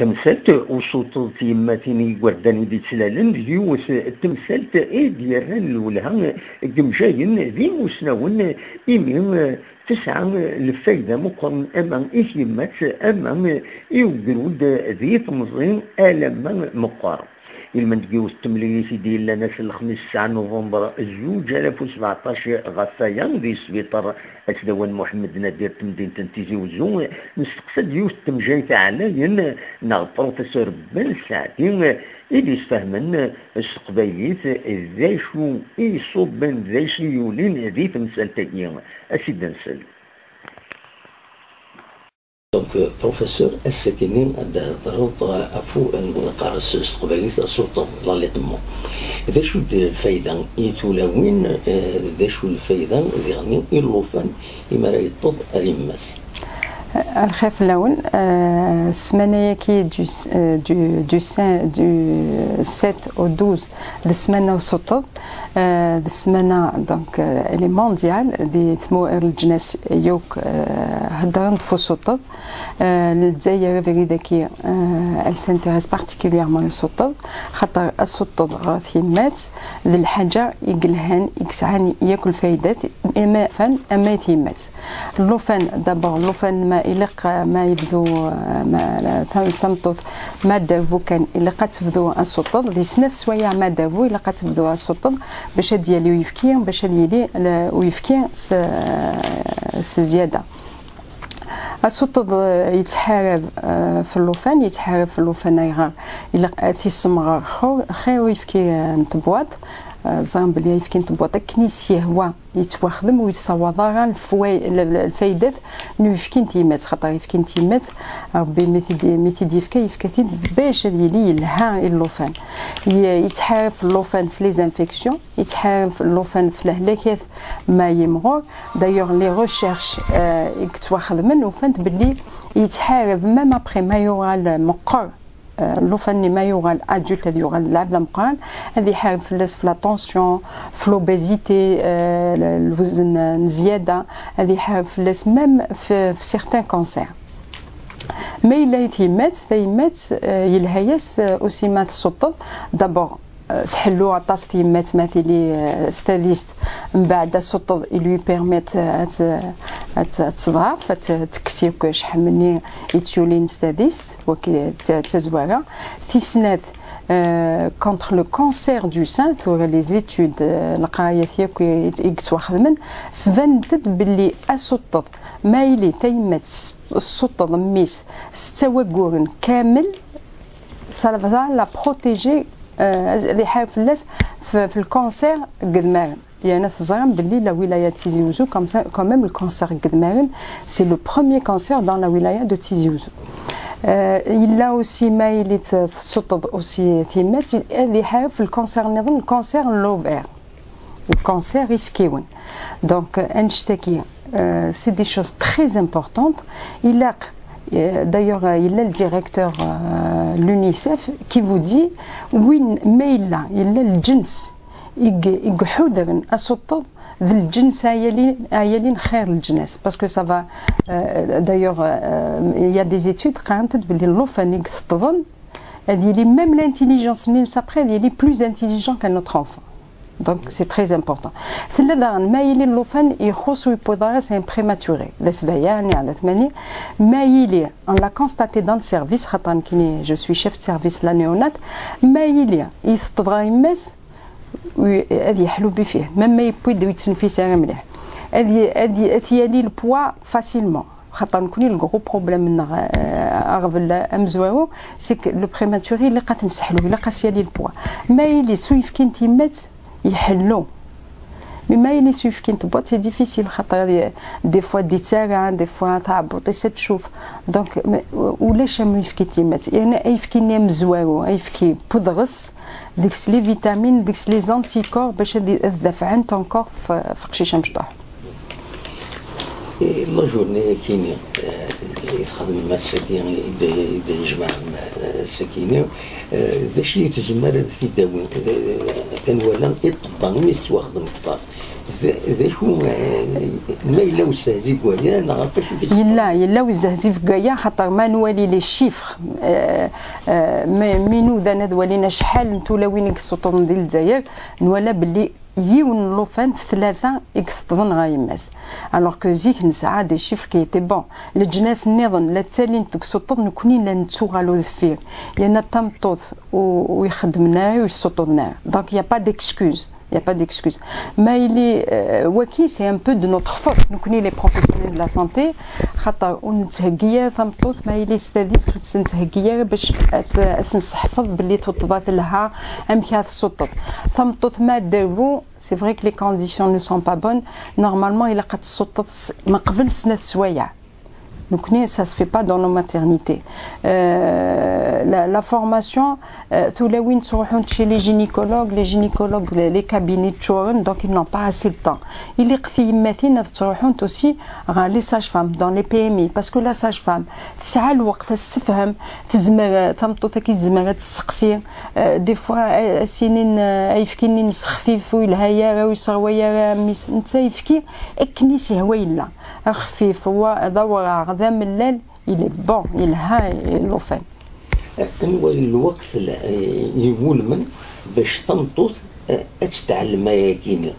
تمثلت وصوت تيماتيني ورداني دي تسلالن ديوس تمثلت ديالن الولها جمجاين ذي مسنون إمين تسعة الفايدة مقارن أمام إثيمات أمام يوجرود ذي تمظين ألما مقارن المندقيوس التمليليسي ديال لنا الخميس 9 نوفمبر 2017 غفايا ذي سبيطار أتدوان محمد نادر تمدينة تيزي وزو نستقصد يوس تمجاي علاين نا بروفيسور بن سعدي اللي يستفهمن السقبايليت ذا شو يصوبن ذا شي يولين ذي تمثالتين أسيد نسل. دونك بروفيسور السكينين ضرورت افو نقارس استقباليت السلطه لا تمو ذا شو الفايده يتولاوين ذا شو الفايده يعني اللوفان اما راه يطض اليماس الخيف اللون السمانه كي دو 7 au 12 السمانه وسطب السمانه دونك لي مونديال دي ثموئر الجناس يوك هضرن فو سطب الجزائر فريدكي elle s'intéresse particulièrement للسطب خاطر السطب غاثيمات ذي الحاجه يقلهن يكسعان ياكل فايدات اما فن اما يتيمات اللوفان دابور اللوفان ما إلق ما يبدو ما تمطط ما داربو كان إلا قد تبدو السطب دي سنة سوايع ما داربو إلا قد تبدو السطب باش ديالي ويفكي باش ديالي ويفكي زيادة السطب يتحارب في اللوفان في اللوفان يغار إلا تيسمغ خير ويفكي نتبواط زعما بلي يفكي نتبواط كنيسيه هو يتواخدم ويتصاوض غير الفايدات نو يفكي نتيمات خاطر يفكي نتيمات ربي ميتي يفكا باش ديالي يلها اللوفان يتحارب في اللوفان في لي انفيكسيون يتحارب في اللوفان في الهلاكات ما يمغور دايوغ لي ريشيرش يتواخد من وفانت بلي يتحارب ميم ابخي ما يوغال مقر اللوفان ما يوغال ادولت هذا يوغال العبد مقران هذه يحارب في لا طونسيون في لوبيزيتي الوزن زياده هذه يحارب في ميم في سيغتان كونسير ما إلا يتيمات يلهياس اوسي مات السطب دابور تحلو عطاس تيمات مثلي ستاديست من بعد السطب يلوي بيرميت تضعف تكسيب شحال مني يتيولين ستاديست وكي تزوارا تيسنات contre le cancer du sein تورا لي زيتود القرايه ديالك يتواخذ من سفنتت باللي السطب ما يلي تيمات السطب ميس ستوغورن كامل سالفا لا بروتيجي اللي حاب فلاس في الكونسير قد مارن يعني تزعم باللي لا ولايه تيزي وزو كوميم الكونسير قد مارن سي لو بروميير كونسير دون لا ولايه دو تيزي وزو إلا أوسي ما يلي تسطب أوسي تيمات اللي حاب في الكونسير نظن الكونسير لوفير الكونسير ريسكيون دونك انشتكي سي دي شوز تري امبورطونت إلا d'ailleurs il est le directeur l'UNICEF qui vous dit وين ما إلا الجنس يقحودرن السطب ذي الجنس هيالين خير الجنس باسكو سافا d'ailleurs il y a des études قالت بلي اللوفان يقتضن هذه لي ميم لانتيليجونس اللي سابخي هي لي بلوز انتيليجون كان نوتر انفون Donc c'est très important. ثلاثة ما يلي اللوفان يخص ويبودار سي بريماتوري داسبا يعني على 8 ما يلي on l'a constaté dans le service خاطر كيني جو سوي شيف سيرفيس لا نيونات ما يلي يتضغى يماس هذه يحلو فيه ما يبود يتنفس مليح هذه يلي البوا فاسيلمون خاطر نكوني الكرو بروبليم اغف امزواو سي لو بريماتوري اللي قاتنسحلو الا قاس يلي البوا ما يلي سويف كي نتيمات يحلو ما يلي سويف كي نتبط سي ديفيسيل خاطر دي فوا دي تاغا دي فوا تعبط تشوف دونك ولاش ما يفكي تيمات يعني يفكي نيم زواو يفكي بودغس ديك لي فيتامين ديك لي زانتي كور باش تدافع عن طون كور في قشيشه مشطوح لا جورني كيني يخدم مع السكينة يجمع السكينة داكشي اللي تزمر في الدواء كان ولا يطبق ملي تواخدم كثار ذا شو ما إلا وستهزي كوايا نعرفش يلا وزهزي في كوايا خاطر ما نولي لي شيفر مينو دانا دوالينا شحال نتولا وين كسوطون ديال الجزائر نولا باللي يون لوفان في 3 اكستظن غايماس الوغ كو زيك نسعى دي شيفر كي ايتي بون الجناس النظام لا تسالين تكسوطون نكوني لا نتسوغالو دفير يانا تامطوط ويخدمنا ويسوطونا دونك يا با ديكسكوز Il n'y a pas d'excuse. Mais il est, c'est un peu de notre faute. Nous connaissons les professionnels de la santé. On mais il est c'est-à-dire باش نحفظ باللي تطبات لها امكانيات السطر. ثمطوط ما دارو c'est vrai que les conditions ne sont pas bonnes. Normalement il a قد السطر ما قبل سنة سوايع. Donc, ça ne se fait pas dans nos maternités. La formation, chez les gynécologues, les cabinets de chouren, donc ils n'ont pas assez de temps. Il est aussi les sages-femmes dans les PMI, parce que la sage-femme, des fois, خفيف هو دور غدا من الليل il est bon il هاي الوفان الوقت يقول من باش تنطط تتعلم ياكيني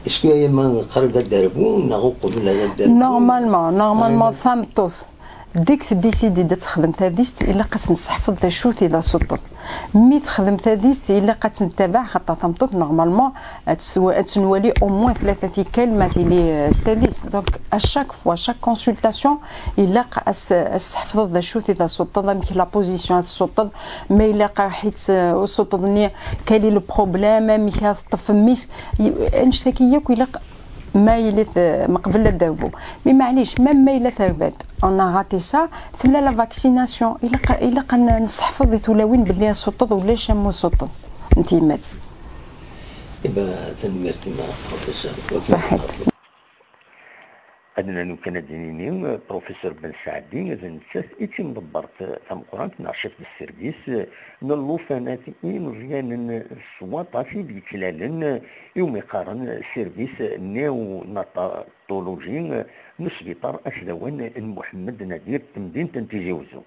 اسكو يا ما قرب دربو نغو قبل هذا نورمالمون تنطط ديك تديسيدي تخدم تاديست الا قاس نحفظ ذا شوت اذا سطر مي تخدم تاديست الا قاس نتابع خاطر تمطط نورمالمون تنولي او موان 3 كلمات لي ستاديست دونك اشاك فوا شاك كونسلطاسيون الا قاس تحفظ ذا شوت اذا سطر ميك لا بوزيسيون تسطر ما الا قاحيت سطرني كاين لو بروبليم ميك طفميس نشتكي ياك الا ما يلث مقبل الدابو مي معليش ما يلا ثربات انا غاتي سا ثلا لا فاكسيناسيون الا قا نستحفظ تولوين باللي سطط ولا شمو سطط انتيمات يبقى تنمرتي مع بروفيسور صحيح أدنى نو كان دينيني بروفيسور بن سعدي إذا نساس إتي مدبرت ثم قرانت نعشف بالسيرفيس نلو فاناتي مزيان السواطة في بيتلالن يوم يقارن سيرفيس نيو ناتولوجي نسبيطار أسلوان محمد نادير تمدين تنتيجي وزو